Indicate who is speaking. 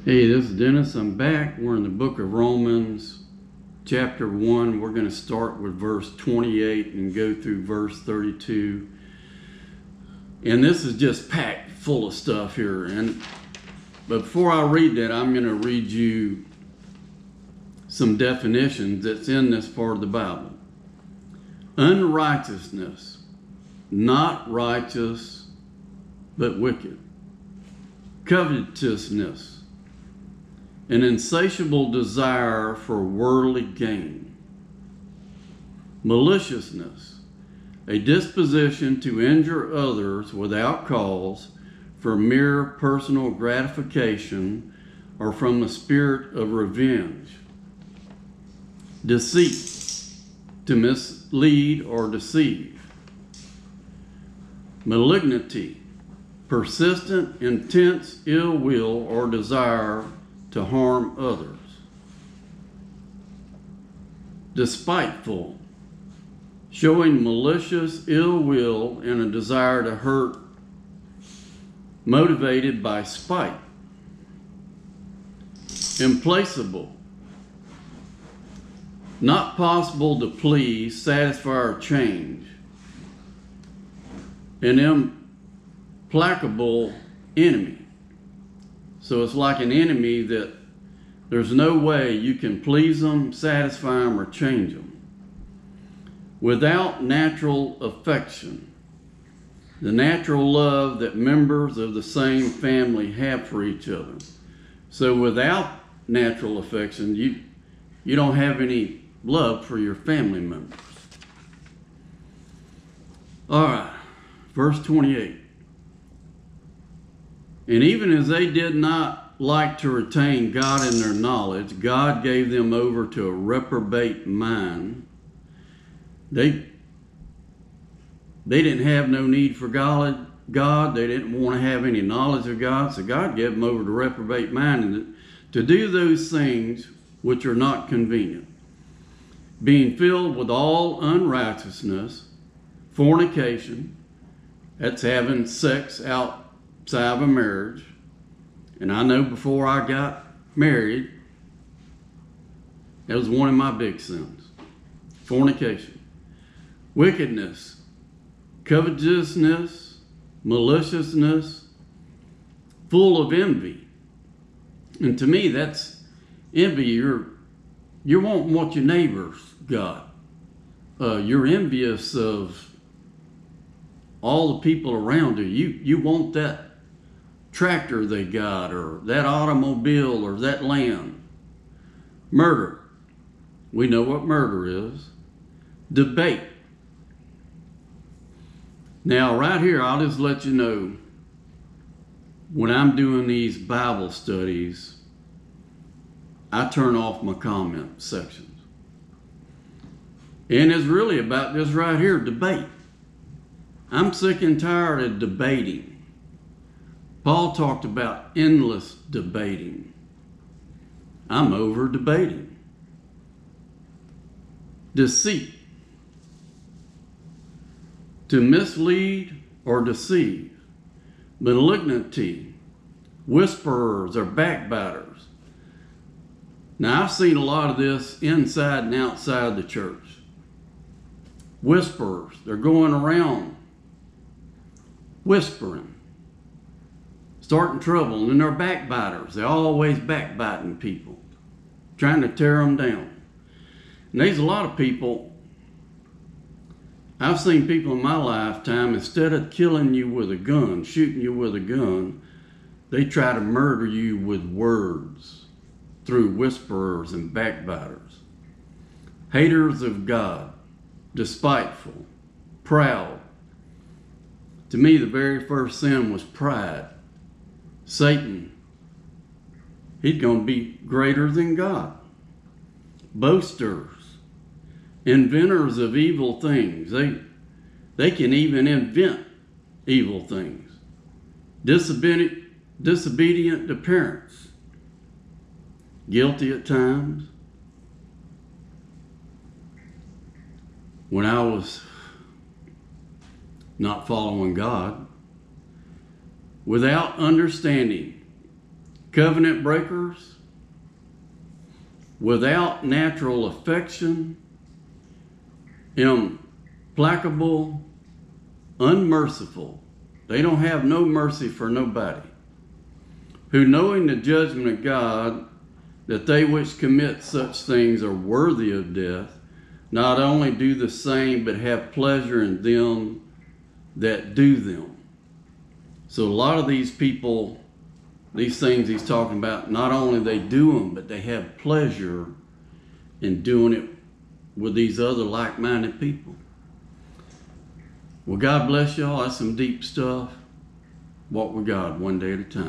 Speaker 1: Hey, this is Dennis. I'm back. We're in the book of Romans, chapter 1. We're going to start with verse 28 and go through verse 32. And this is just packed full of stuff here. But before I read that, I'm going to read you some definitions that's in this part of the Bible. Unrighteousness, not righteous, but wicked. Covetousness, an insatiable desire for worldly gain. Maliciousness, a disposition to injure others without cause for mere personal gratification or from the spirit of revenge. Deceit, to mislead or deceive. Malignity, persistent, intense ill will or desire to harm others. Despiteful, showing malicious ill will and a desire to hurt, motivated by spite. Implacable, not possible to please, satisfy, or change. An implacable enemy. So it's like an enemy that there's no way you can please them, satisfy them, or change them. Without natural affection, the natural love that members of the same family have for each other. So without natural affection, you don't have any love for your family members. All right, verse 28. And even as they did not like to retain God in their knowledge, God gave them over to a reprobate mind. They didn't have no need for God. They didn't want to have any knowledge of God. So God gave them over to reprobate mind and to do those things which are not convenient. Being filled with all unrighteousness, fornication, that's having sex outside of a marriage. And I know before I got married, that was one of my big sins. Fornication. Wickedness. Covetousness. Maliciousness. Full of envy. And to me, that's envy. You're wanting what your neighbors got. You're envious of all the people around you. You want that tractor they got, or that automobile, or that land. Murder. We know what murder is. Debate. Now, right here, I'll just let you know, when I'm doing these Bible studies, I turn off my comment sections. And it's really about this right here, debate. I'm sick and tired of debating. Paul talked about endless debating. I'm over debating. Deceit. To mislead or deceive. Malignity. Whisperers or backbiters. Now, I've seen a lot of this inside and outside the church. Whisperers. They're going around whispering, starting trouble, and then they're backbiters. They're always backbiting people, trying to tear them down. And there's a lot of people, I've seen people in my lifetime, instead of killing you with a gun, shooting you with a gun, they try to murder you with words through whisperers and backbiters. Haters of God, despiteful, proud. To me, the very first sin was pride. Satan, he's going to be greater than God. Boasters, inventors of evil things. They can even invent evil things. Disobedient to parents. Guilty at times. When I was not following God, without understanding, covenant breakers, without natural affection, implacable, unmerciful. They don't have no mercy for nobody. Who, knowing the judgment of God, that they which commit such things are worthy of death, not only do the same, but have pleasure in them that do them. So a lot of these people, these things he's talking about, not only they do them, but they have pleasure in doing it with these other like-minded people. Well, God bless y'all. That's some deep stuff. Walk with God one day at a time.